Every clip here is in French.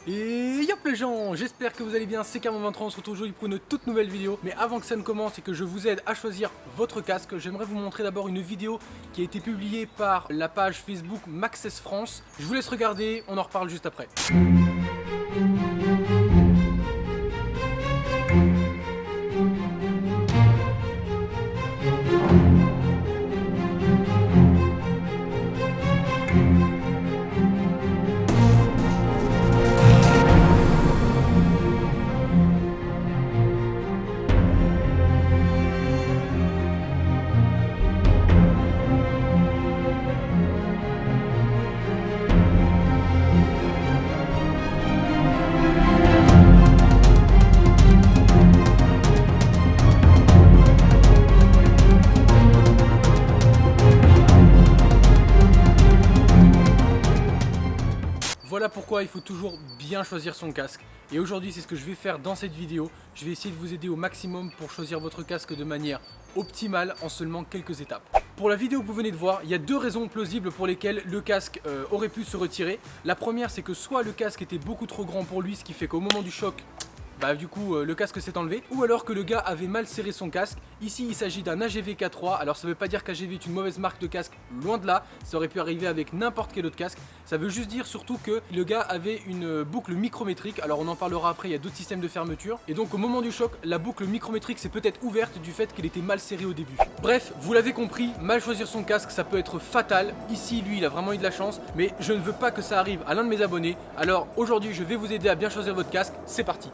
Et yop les gens, j'espère que vous allez bien, c'est Carmen23, on se retrouve aujourd'hui pour une toute nouvelle vidéo. Mais avant que ça ne commence et que je vous aide à choisir votre casque, j'aimerais vous montrer d'abord une vidéo qui a été publiée par la page Facebook Maxes France. Je vous laisse regarder, on en reparle juste après. Voilà pourquoi il faut toujours bien choisir son casque. Et aujourd'hui, c'est ce que je vais faire dans cette vidéo. Je vais essayer de vous aider au maximum pour choisir votre casque de manière optimale en seulement quelques étapes. Pour la vidéo que vous venez de voir, il y a deux raisons plausibles pour lesquelles le casque aurait pu se retirer. La première, c'est que soit le casque était beaucoup trop grand pour lui, ce qui fait qu'au moment du choc, le casque s'est enlevé, ou alors que le gars avait mal serré son casque. Ici il s'agit d'un AGV K3, alors ça veut pas dire qu'AGV est une mauvaise marque de casque, loin de là, ça aurait pu arriver avec n'importe quel autre casque. Ça veut juste dire surtout que le gars avait une boucle micrométrique, alors on en parlera après, il y a d'autres systèmes de fermeture. Et donc au moment du choc, la boucle micrométrique s'est peut-être ouverte du fait qu'elle était mal serrée au début. Bref, vous l'avez compris, mal choisir son casque ça peut être fatal. Ici lui il a vraiment eu de la chance, mais je ne veux pas que ça arrive à l'un de mes abonnés. Alors aujourd'hui je vais vous aider à bien choisir votre casque, c'est parti.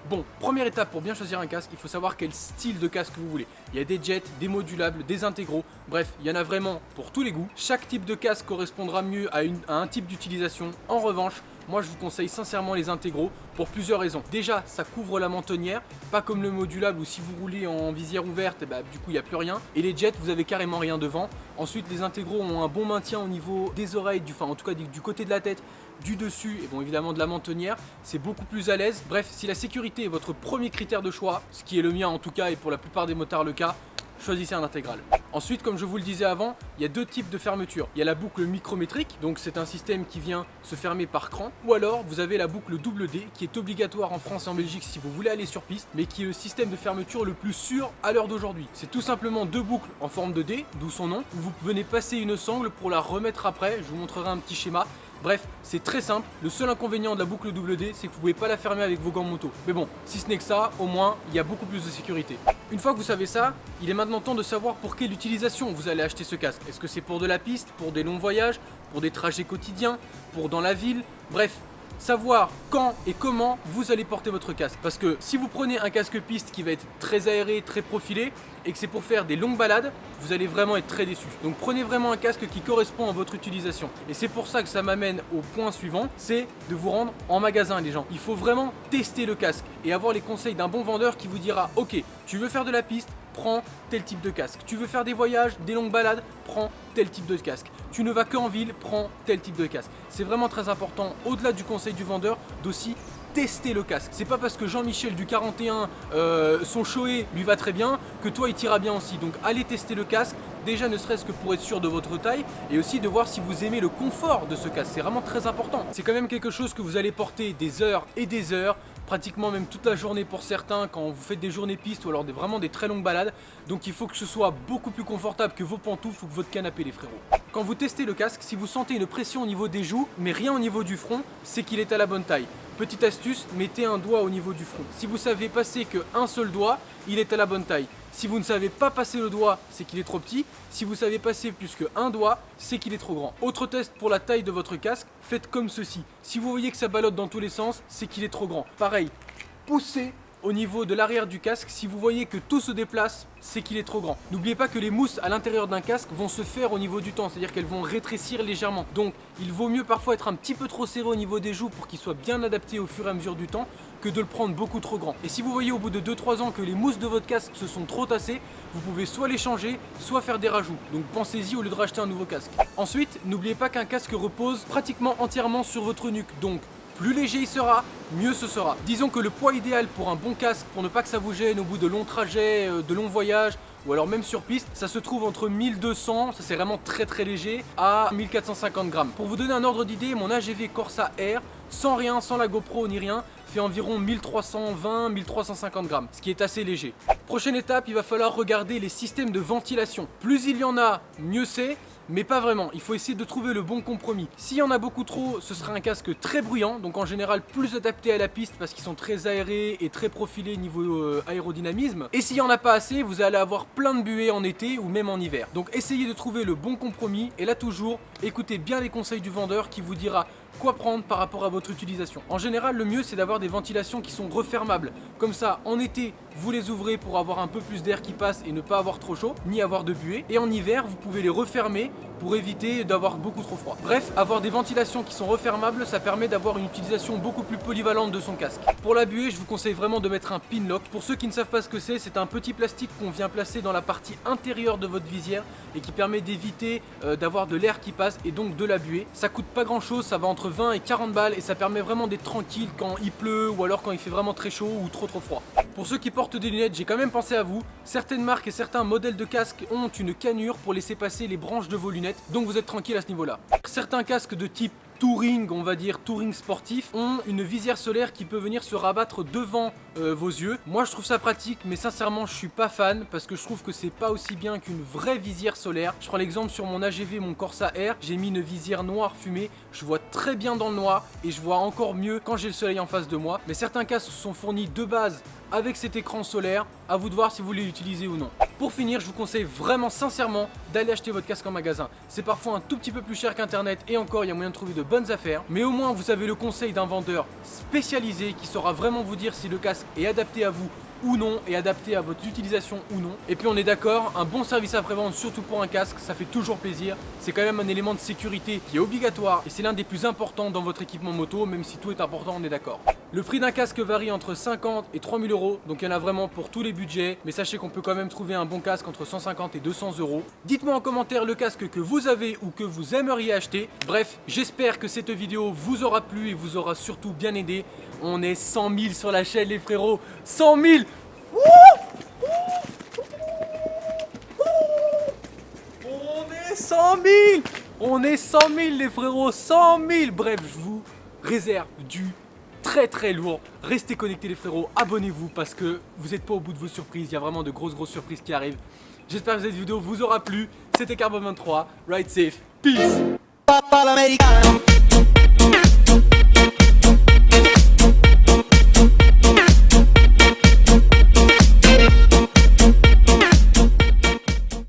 Bon, première étape pour bien choisir un casque, il faut savoir quel style de casque vous voulez. Il y a des jets, des modulables, des intégraux, bref, il y en a vraiment pour tous les goûts. Chaque type de casque correspondra mieux à un type d'utilisation. En revanche, moi je vous conseille sincèrement les intégraux pour plusieurs raisons. Déjà, ça couvre la mentonnière, pas comme le modulable où si vous roulez en visière ouverte, du coup il n'y a plus rien. Et les jets, vous avez carrément rien devant. Ensuite, les intégraux ont un bon maintien au niveau des oreilles, en tout cas du côté de la tête, du dessus et bon évidemment de la mentonnière. C'est beaucoup plus à l'aise. Bref, si la sécurité est votre premier critère de choix, ce qui est le mien en tout cas et pour la plupart des motards le cas, choisissez un intégral. Ensuite, comme je vous le disais avant, il y a deux types de fermeture. Il y a la boucle micrométrique, donc c'est un système qui vient se fermer par cran. Ou alors, vous avez la boucle double D, qui est obligatoire en France et en Belgique si vous voulez aller sur piste, mais qui est le système de fermeture le plus sûr à l'heure d'aujourd'hui. C'est tout simplement deux boucles en forme de D, d'où son nom, où vous venez passer une sangle pour la remettre après. Je vous montrerai un petit schéma. Bref, c'est très simple. Le seul inconvénient de la boucle double D, c'est que vous pouvez pas la fermer avec vos gants moto. Mais bon, si ce n'est que ça, au moins, il y a beaucoup plus de sécurité. Une fois que vous savez ça, il est maintenant temps de savoir pour quelle utilisation vous allez acheter ce casque. Est-ce que c'est pour de la piste, pour des longs voyages, pour des trajets quotidiens, pour dans la ville? Bref, savoir quand et comment vous allez porter votre casque. Parce que si vous prenez un casque piste qui va être très aéré, très profilé, et que c'est pour faire des longues balades, vous allez vraiment être très déçu. Donc prenez vraiment un casque qui correspond à votre utilisation. Et c'est pour ça que ça m'amène au point suivant, c'est de vous rendre en magasin les gens. Il faut vraiment tester le casque et avoir les conseils d'un bon vendeur qui vous dira ok, tu veux faire de la piste, prends tel type de casque. Tu veux faire des voyages, des longues balades, prends tel type de casque. Tu ne vas qu'en ville, prends tel type de casque. C'est vraiment très important, au-delà du conseil du vendeur, d'aussi tester le casque. C'est pas parce que Jean-Michel du 41, son Shoei lui va très bien, que toi il t'ira bien aussi. Donc allez tester le casque, déjà ne serait-ce que pour être sûr de votre taille, et aussi de voir si vous aimez le confort de ce casque. C'est vraiment très important. C'est quand même quelque chose que vous allez porter des heures et des heures, pratiquement même toute la journée pour certains quand vous faites des journées pistes ou alors vraiment des très longues balades. Donc il faut que ce soit beaucoup plus confortable que vos pantoufles ou que votre canapé les frérots. Quand vous testez le casque, si vous sentez une pression au niveau des joues mais rien au niveau du front, c'est qu'il est à la bonne taille. Petite astuce, mettez un doigt au niveau du front. Si vous savez passer qu'un seul doigt, il est à la bonne taille. Si vous ne savez pas passer le doigt, c'est qu'il est trop petit. Si vous savez passer plus qu'un doigt, c'est qu'il est trop grand. Autre test pour la taille de votre casque, faites comme ceci. Si vous voyez que ça ballotte dans tous les sens, c'est qu'il est trop grand. Pareil, poussez au niveau de l'arrière du casque. Si vous voyez que tout se déplace, c'est qu'il est trop grand. N'oubliez pas que les mousses à l'intérieur d'un casque vont se faire au niveau du temps, c'est-à-dire qu'elles vont rétrécir légèrement. Donc il vaut mieux parfois être un petit peu trop serré au niveau des joues pour qu'il soit bien adapté au fur et à mesure du temps, que de le prendre beaucoup trop grand. Et si vous voyez au bout de 2-3 ans que les mousses de votre casque se sont trop tassées, vous pouvez soit les changer, soit faire des rajouts. Donc pensez-y au lieu de racheter un nouveau casque. Ensuite, n'oubliez pas qu'un casque repose pratiquement entièrement sur votre nuque. Donc plus léger il sera, mieux ce sera. Disons que le poids idéal pour un bon casque, pour ne pas que ça vous gêne au bout de longs trajets, de longs voyages, ou alors même sur piste, ça se trouve entre 1200, ça c'est vraiment très léger, à 1450 grammes. Pour vous donner un ordre d'idée, mon AGV Corsa R, sans rien, sans la GoPro ni rien, fait environ 1320-1350 grammes, ce qui est assez léger. Prochaine étape, il va falloir regarder les systèmes de ventilation. Plus il y en a, mieux c'est. Mais pas vraiment, il faut essayer de trouver le bon compromis. S'il y en a beaucoup trop, ce sera un casque très bruyant, donc en général plus adapté à la piste parce qu'ils sont très aérés et très profilés niveau aérodynamisme. Et s'il y en a pas assez, vous allez avoir plein de buées en été ou même en hiver. Donc essayez de trouver le bon compromis et là toujours, écoutez bien les conseils du vendeur qui vous dira quoi prendre par rapport à votre utilisation. En général, le mieux c'est d'avoir des ventilations qui sont refermables. Comme ça, en été, vous les ouvrez pour avoir un peu plus d'air qui passe et ne pas avoir trop chaud, ni avoir de buée. Et en hiver, vous pouvez les refermer pour éviter d'avoir beaucoup trop froid. Bref, avoir des ventilations qui sont refermables, ça permet d'avoir une utilisation beaucoup plus polyvalente de son casque. Pour la buée, je vous conseille vraiment de mettre un pin lock. Pour ceux qui ne savent pas ce que c'est un petit plastique qu'on vient placer dans la partie intérieure de votre visière et qui permet d'éviter d'avoir de l'air qui passe et donc de la buée. Ça coûte pas grand chose, ça va entre 20 et 40 balles et ça permet vraiment d'être tranquille quand il pleut ou alors quand il fait vraiment très chaud ou trop froid. Pour ceux qui portent des lunettes, j'ai quand même pensé à vous. Certaines marques et certains modèles de casques ont une canure pour laisser passer les branches de vos lunettes, donc vous êtes tranquille à ce niveau-là. Certains casques de type touring, on va dire touring sportif, ont une visière solaire qui peut venir se rabattre devant vos yeux. Moi je trouve ça pratique, mais sincèrement je suis pas fan parce que je trouve que c'est pas aussi bien qu'une vraie visière solaire. Je prends l'exemple sur mon AGV, mon Corsa R, j'ai mis une visière noire fumée, je vois très bien dans le noir et je vois encore mieux quand j'ai le soleil en face de moi. Mais certains casques sont fournis de base avec cet écran solaire, à vous de voir si vous voulez l'utiliser ou non. Pour finir, je vous conseille vraiment sincèrement d'aller acheter votre casque en magasin. C'est parfois un tout petit peu plus cher qu'internet et encore il y a moyen de trouver de bonnes affaires. Mais au moins vous avez le conseil d'un vendeur spécialisé qui saura vraiment vous dire si le casque est adapté à vous ou non et adapté à votre utilisation ou non. Et puis on est d'accord, un bon service après-vente, surtout pour un casque, ça fait toujours plaisir. C'est quand même un élément de sécurité qui est obligatoire et c'est l'un des plus importants dans votre équipement moto, même si tout est important, on est d'accord. Le prix d'un casque varie entre 50 et 3000 euros, donc il y en a vraiment pour tous les budgets, mais sachez qu'on peut quand même trouver un bon casque entre 150 et 200 euros. Dites-moi en commentaire le casque que vous avez ou que vous aimeriez acheter. Bref, j'espère que cette vidéo vous aura plu et vous aura surtout bien aidé. On est 100 000 sur la chaîne les frérots, 100 000. On est 100 000. On est 100 000 les frérots, 100 000. Bref, je vous réserve du très lourd. Restez connectés les frérots, abonnez-vous parce que vous n'êtes pas au bout de vos surprises. Il y a vraiment de grosses surprises qui arrivent. J'espère que cette vidéo vous aura plu. C'était Carbone 23, ride safe, peace.